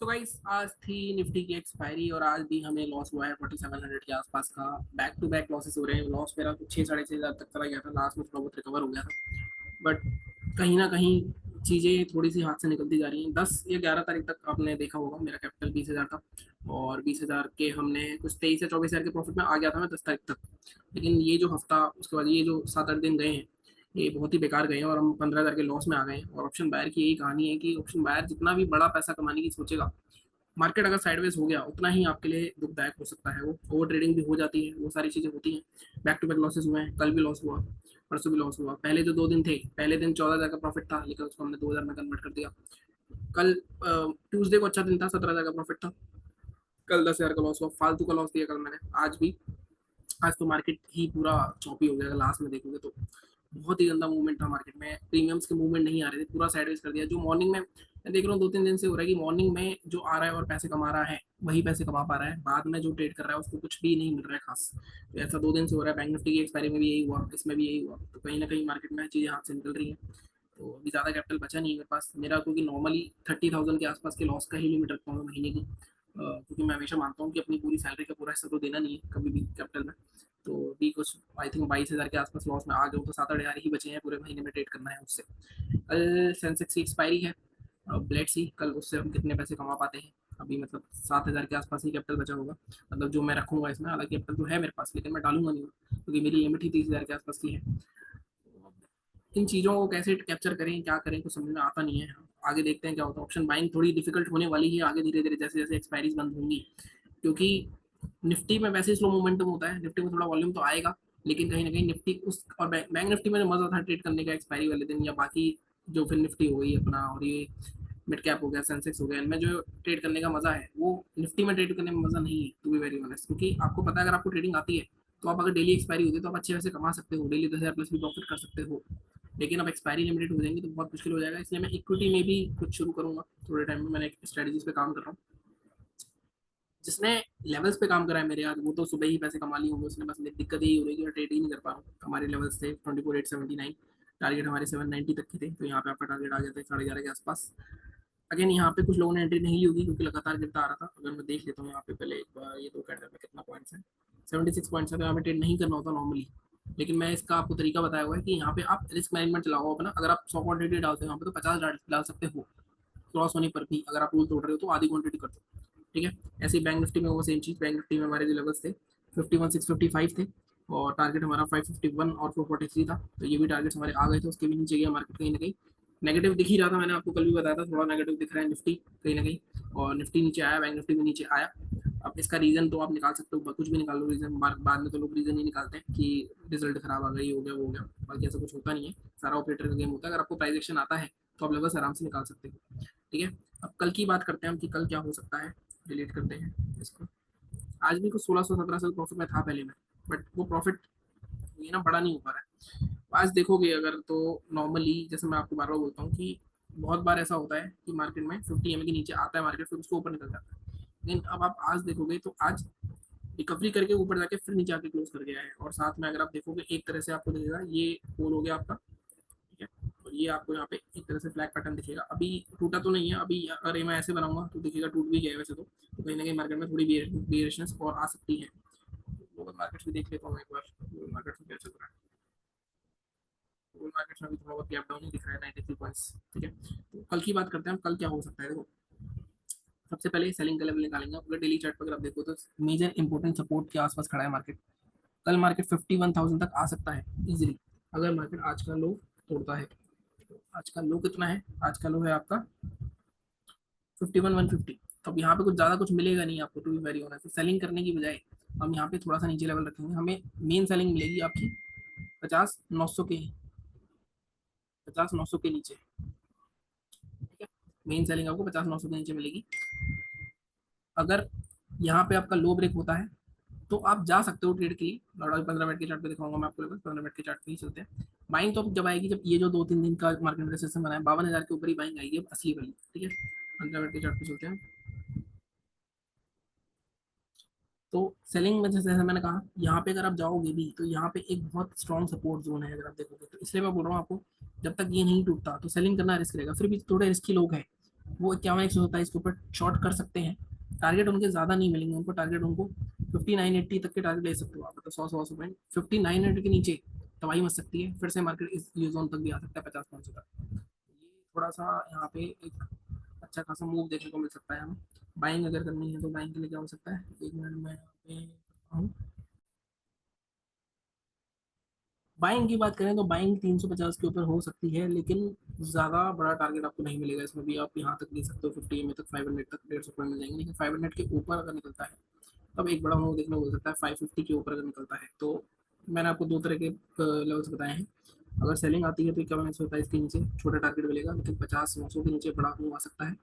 तो गाइस आज थी निफ्टी की एक्सपायरी और आज भी हमें लॉस हुआ है 4700 के आसपास का। बैक टू बैक लॉसेस हो रहे हैं। लॉस मेरा 6 साढ़े 6 हज़ार तक चला गया था। लास्ट में थोड़ा बहुत रिकवर हो गया था, बट कहीं ना कहीं चीज़ें थोड़ी सी हाथ से निकलती जा रही हैं। 10 या 11 तारीख तक आपने देखा होगा मेरा कैपिटल 20 हज़ार था और 20 हज़ार के हमने कुछ 23 या 24 हज़ार के प्रॉफिट में आ गया था मैं 10 तारीख तक। लेकिन ये जो हफ्ता उसके बाद ये जो 7 8 दिन गए हैं ये बहुत ही बेकार गए हैं और हम 15 हज़ार के लॉस में आ गए हैं। और ऑप्शन बायर की यही कहानी है कि ऑप्शन बायर जितना भी बड़ा पैसा कमाने की सोचेगा, मार्केट अगर साइडवेज हो गया उतना ही आपके लिए दुखदायक हो सकता है। वो ओवर ट्रेडिंग भी हो जाती है, वो सारी चीज़ें होती हैं। बैक टू बैक लॉसेस हुए हैं, कल भी लॉस हुआ, परसों भी लॉस हुआ। पहले जो 2 दिन थे, पहले दिन 14 हज़ार का प्रॉफिट था लेकिन उसको हमने 2 हज़ार में कन्वर्ट कर दिया। कल ट्यूसडे को अच्छा दिन था, 17 हज़ार का प्रॉफिट था। कल 10 हज़ार का लॉस हुआ, फालतू का लॉस दिया कल मैंने। आज भी, आज तो मार्केट ही पूरा चौपी हो गया। लास्ट में देखोगे तो बहुत ही गंदा मूवमेंट था मार्केट में। प्रीमियम्स के मूवमेंट नहीं आ रहे थे, पूरा साइडवेज कर दिया। जो मॉर्निंग में मैं देख रहा हूँ 2 3 दिन से हो रहा है कि मॉर्निंग में जो आ रहा है और पैसे कमा रहा है वही पैसे कमा पा रहा है, बाद में जो ट्रेड कर रहा है उसको कुछ भी नहीं मिल रहा है खास। तो ऐसा 2 दिन से हो रहा है। बैंक निफ्टी की एक्सपायरी में भी यही हुआ, इसमें भी यही हुआ। तो कहीं ना कहीं मार्केट में चीज़ें हाथ से निकल रही हैं। तो अभी ज़्यादा कैपिटल बचा नहीं है मेरे पास मेरा, क्योंकि नॉर्मली 30,000 के आसपास के लॉस का ही लिमिट रखता हूँ मैं महीने की। क्योंकि मैं हमेशा मानता हूँ कि अपनी पूरी सैलरी का पूरा हिस्सा तो देना नहीं है कभी भी कैपिटल में। तो भी कुछ आई थिंक 22 हज़ार के आसपास लॉस में आ गया हूँ, तो 7 8 हज़ार ही बचे हैं पूरे महीने में ट्रेड करना है उससे। कल सेंसेक्स की एक्सपायरी है, लेट्स सी कल उससे हम कितने पैसे कमा पाते हैं। अभी मतलब 7 हज़ार के आसपास ही कैपिटल बचा होगा, मतलब जो मैं रखूंगा इसमें। हालांकि कैपिटल तो है मेरे पास लेकिन मैं डालूंगा नहीं क्योंकि मेरी लिमिट ही 30 हज़ार के आसपास की है। इन चीज़ों को कैसे कैप्चर करें, क्या करें, कुछ समझ में आता नहीं है। आगे देखते हैं क्या होता है। ऑप्शन बाइंग थोड़ी डिफिकल्ट होने वाली है आगे धीरे धीरे, जैसे जैसे एक्सपायरीज बंद होंगी। क्योंकि निफ्टी में वैसे स्लो मोमेंटम होता है, निफ्टी में थोड़ा वॉल्यूम तो आएगा लेकिन कहीं ना कहीं निफ्टी उस और बैंक निफ्टी में जो मजा था ट्रेड करने का एक्सपायरी वाले दिन, या बाकी जो फिर निफ्टी हो गई अपना और ये मिड कैप हो गया, सेंसेक्स हो गया, इनमें जो ट्रेड करने का मजा है वो निफ्टी में ट्रेड करने में मजा नहीं है, टू बी वेरी ऑनेस्ट। क्योंकि आपको पता है अगर आपको ट्रेडिंग आती है तो आप अगर डेली एक्सपायरी होती है तो आप अच्छे पैसे कमा सकते हो, डेली 10 हज़ार प्लस भी प्रॉफिट कर सकते हो। लेकिन अब एक्सपायरी लिमिटेड हो जाएंगी तो बहुत मुश्किल हो जाएगा। इसलिए मैं इक्विटी में भी कुछ शुरू करूंगा थोड़े टाइम में। मैंने एक स्ट्रेटजीज पे काम कर रहा हूँ। जिसने लेवल्स पे काम करा है मेरे, आज वो तो सुबह ही पैसे कमा लिए होंगे उसने। बस मेरी दिक्कत यही हो रही है कि मैं ट्रेड ही नहीं कर पा रहा हूँ। हमारे लेवल्स थे 24,879, टारगेट हमारे 790 तक के थे, तो यहाँ पे आपका टारगेट आ गया था 11:30 के आसपास। अगेन यहाँ पे कुछ लोगों ने एंट्री नहीं ली होगी क्योंकि लगातार गिरता आ रहा था। अगर मैं देख लेता हूँ यहाँ पे पहले एक बार ये 2 कैंडल में कितना पॉइंट्स है, 76 पॉइंट्स है। तो यहाँ पे ट्रेड नहीं करना होता नॉर्मली, लेकिन मैं इसका आपको तरीका बताया हुआ है कि यहाँ पे आप रिस्क मैनेजमेंट चलाओ अपना। अगर आप 100 क्वांटिटी डालते हो यहाँ पे तो 50 डाल सकते हो क्रॉस होने पर भी। अगर आप रूल तोड़ रहे हो तो आधी क्वांटिटी कर दो, ठीक है। ऐसे ही बैंक निफ्टी में वो सेम चीज़। बैंक निफ्टी में हमारे जो लेवल्स थे 51,655 थे और टारगेट हमारा 551 और 443 था। तो ये भी टारगेट हमारे आ गए थे, उसके भी नीचे गया मार्केट कहीं ना कहीं। नेगेटिव दिख ही रहा था, मैंने आपको कल भी बताया था थोड़ा नेगेटिव दिख रहा है निफ्टी कहीं ना कहीं। और निफ्टी नीचे आया, बैंक निफ्टी भी नीचे आया। अब इसका रीजन तो आप निकाल सकते हो, कुछ भी निकाल लो रीजन। बाद में तो लोग रीजन ही निकालते हैं कि रिजल्ट खराब आ गई, हो गया वो हो गया। बाकी ऐसा कुछ होता नहीं है, सारा ऑपरेटर का गेम होता है। अगर आपको प्राइस एक्शन आता है तो आप लेवल्स आराम से निकाल सकते हो, ठीक है। अब कल की बात करते हैं हम कि कल क्या हो सकता है। डिलीट करते हैं इसको। आज भी कुछ 1600 1700 प्रॉफिट में था पहले में, बट वो प्रॉफिट ये ना बड़ा नहीं हो पा रहा है। आज देखोगे अगर तो नॉर्मली, जैसे मैं आपको बार बार बोलता हूँ कि बहुत बार ऐसा होता है कि मार्केट में 50 EMA के नीचे आता है मार्केट, फिर उसको ऊपर निकल जाता है। लेकिन अब आप आज देखोगे तो आज रिकवरी करके ऊपर जाके फिर नीचे आके क्लोज कर गया है। और साथ में अगर आप देखोगे एक तरह से आपको दिखेगा ये होल हो गया आपका, ठीक है। और ये आपको यहाँ पे एक तरह से फ्लैग पैटर्न दिखेगा। अभी टूटा तो नहीं है, अभी अगर मैं ऐसे बनाऊंगा तो दिखेगा टूट भी गया है वैसे तो कहीं ना कहीं मार्केट में थोड़ी वेरिएशन और आ सकती है। ग्लोबल मार्केट्स भी देख लेता हूँ एक बार, ग्लोबल मार्केट्स में क्या चल रहा है। ग्लोबल मार्केट्स में भी थोड़ा बहुत गैप डाउन ही दिख रहा है, 93 पॉइंट्स, ठीक है। तो कल की बात करते हैं हम, कल क्या हो सकता है। देखो सबसे पहले सेलिंग का लेवल निकालेंगे। अगर डेली चार्ट पर अगर आप देखो तो मेजर इंपॉर्टेंट सपोर्ट के आसपास खड़ा है मार्केट। कल मार्केट 51,000 तक आ सकता है इजीली, अगर मार्केट आज का लो तोड़ता है। आज का लो कितना है, आज का लो है आपका 51,150। तो अब यहाँ पे कुछ ज़्यादा कुछ मिलेगा नहीं आपको, to be very honest. Selling करने की बजाय हम यहाँ पे थोड़ा सा नीचे लेवल रखेंगे। हमें मेन सेलिंग मिलेगी आपकी 50,900 के, 50,900 के नीचे, ठीक है। मेन सेलिंग आपको 50,900 के नीचे मिलेगी। अगर यहाँ पे आपका लो ब्रेक होता है तो आप जा सकते हो ट्रेड के लिए। लॉर्ड 15 मिनट के चार्ट पे दिखाऊंगा मैं आपको, 15 मिनट के चार्ट पे ही चलते हैं। बाइंग तो अब जब आएगी, जब ये जो 2 3 दिन का मार्केट में सिस्टम बना है 52,000 के ऊपर ही बाइंग आएगी अब असली वाली, ठीक है। 15 मिनट के चार्ट पे चलते हैं। तो सेलिंग में जैसे जैसे मैंने कहा, यहाँ पे अगर आप जाओगे भी तो यहाँ पे एक बहुत स्ट्रॉन्ग सपोर्ट जोन है अगर आप देखोगे तो। इसलिए मैं बोल रहा हूँ आपको, जब तक ये नहीं टूटता तो सेलिंग करना रिस्क रहेगा। फिर भी थोड़े रिस्की लोग हैं वो 51-127 के ऊपर शॉर्ट कर सकते हैं। टारगेट उनके ज़्यादा नहीं मिलेंगे उनको, टारगेट उनको 5980 तक के टारगेट ले सकते हो आप, मतलब 100 पॉइंट 5900 के नीचे दवाई मच सकती है, फिर से मार्केट इस ये जोन तक भी आ सकता है 50-500 तक। ये थोड़ा सा यहाँ पे एक अच्छा खासा मूव देखने को मिल सकता है हमें। बाइंग अगर करनी है तो बाइंग के लिए क्या हो सकता है, एक मिनट में यहाँ पे हूँ। बाइंग की बात करें तो बाइंग 350 के ऊपर हो सकती है, लेकिन ज़्यादा बड़ा टारगेट आपको नहीं मिलेगा इसमें भी। आप यहाँ तक ले सकते हो 50 में तक, 500 तक 150 पॉइंट मिल जाएंगे, लेकिन 500 के ऊपर अगर निकलता है तब एक बड़ा मूव देखने को मिल सकता है। 550 के ऊपर अगर निकलता है तो मैंने आपको दो तरह के लेवल्स बताए हैं। अगर सेलिंग आती है तो 51-127 के नीचे छोटा टारगेट मिलेगा, लेकिन 50-900 के नीचे बड़ा मूव आ सकता है।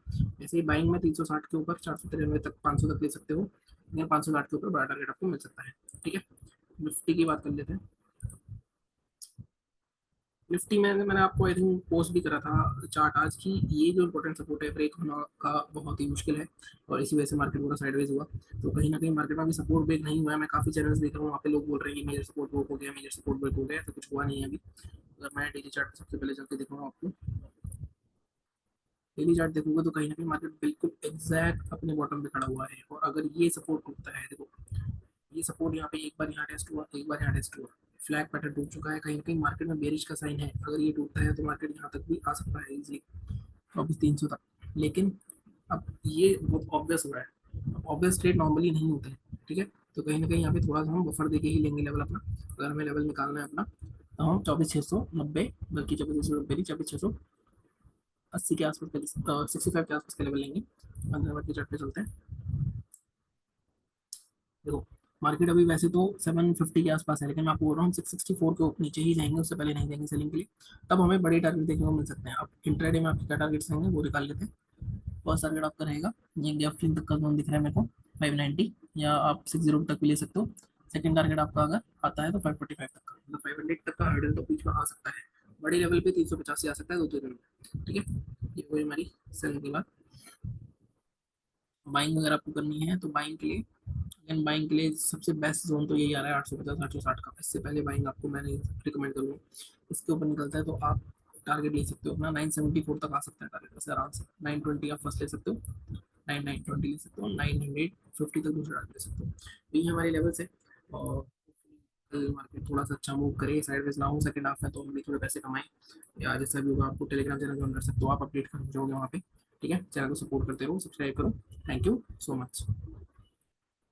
ऐसे ही बाइंग में 360 के ऊपर 493 तक 500 तक ले सकते हो, लेकिन 560 के ऊपर बड़ा टारगेट आपको मिल सकता है। ठीक है, निफ्टी की बात कर लेते हैं। निफ्टी में मैंने आपको आई थिंक पोस्ट भी करा था चार्ट आज की, ये जो इंपॉर्टेंट सपोर्ट है ब्रेक होना का बहुत ही मुश्किल है, और इसी वजह से मार्केट पूरा साइडवेज हुआ। तो कहीं ना कहीं मार्केट में अभी सपोर्ट ब्रेक नहीं हुआ है। मैं काफी चैनल्स देख रहा हूँ, वहाँ पे लोग बोल रहे हैं कि मेजर सपोर्ट ब्रेक हो गया, मेजर सपोर्ट ब्रेक हो गया, तो कुछ हुआ नहीं है अभी। अगर मैं डेली चार्ट सबसे पहले चल के दिखाऊँ आपको, डेली चार्ट देखोगे तो कहीं ना कहीं मार्केट बिल्कुल एग्जैक्ट अपने बॉटम पे खड़ा हुआ है, और अगर ये सपोर्ट टूटता है, देखो ये सपोर्ट यहाँ पे एक बार यहाँ टेस्ट हुआ, एक बार यहाँ टेस्ट हुआ, फ्लैग पैटर्न टूट चुका है, कहीं ना कहीं मार्केट में बेरिश का साइन है। अगर ये टूटता है तो मार्केट यहाँ तक भी आ सकता है इजीली, 2400 तक। लेकिन अब ये बहुत ऑब्वियस हो रहा है, ऑब्वियस ट्रेड नॉर्मली नहीं होते हैं। ठीक है, तो कहीं ना कहीं यहाँ पे थोड़ा सा हम बफर देके ही लेंगे लेवल अपना। अगर हमें लेवल निकालना है अपना, तो हम 24,690, बल्कि 24,690 नहीं, 24,680 के आसपास का, 65 के आसपास का लेवल लेंगे। 15 मिनट के चार्ट पे चलते हैं। देखो मार्केट अभी वैसे तो 750 के आसपास है, लेकिन मैं आपको बोल रहा हूँ 664 के नीचे ही जाएंगे, उससे पहले नहीं जाएंगे सेलिंग के लिए। तब हमें बड़े टारगेट देखने को मिल सकते हैं। अब इंट्राडे में आपके क्या टारगेट्स रहेंगे वो निकाल लेते हैं। फर्स्ट टारगेट आपका रहेगा, ये गैप फिल तक का जोन दिख रहा है मेरे को, 590, या आप 60 तक भी ले सकते हो। सेकंड टारगेट आपका अगर आता है तो 545 तक का, मतलब 500 तक का हर्डल तो बीच में आ सकता है। बड़े लेवल पे 350 से आ सकता है 2-3 दिन में। ठीक है, ये हुई हमारी सेलिंग की बात। बाइंग अगर आपको करनी है तो बाइंग के लिए, लेकिन बाइंग के लिए सबसे बेस्ट जोन तो यही आ रहा है 850-860 का। इससे पहले बाइंग आपको मैंने रिकमेंड करूँगा। इसके ऊपर निकलता है तो आप टारगेट ले सकते हो अपना 974 तक आ सकता है टारगेट वैसे आराम से। 920 आप फर्स्ट ले सकते हो, 920 ले सकते हो, 950 तक दूसरा टारगेट ले सकते हो। तो ये हमारी लेवल्स है। और कल मार्केट थोड़ा सा अच्छा मूव करे, साइडवेज ना हो सेकंड हाफ में, तो हम भी थोड़े पैसे कमाएं। या जैसा भी होगा, आपको टेलीग्राम चैनल ज्वाइन कर सकते हो, आप अपडेट कर जाओगे वहाँ पे। ठीक है, चैनल को सपोर्ट करते रहो, सब्सक्राइब करो। Thank you so much.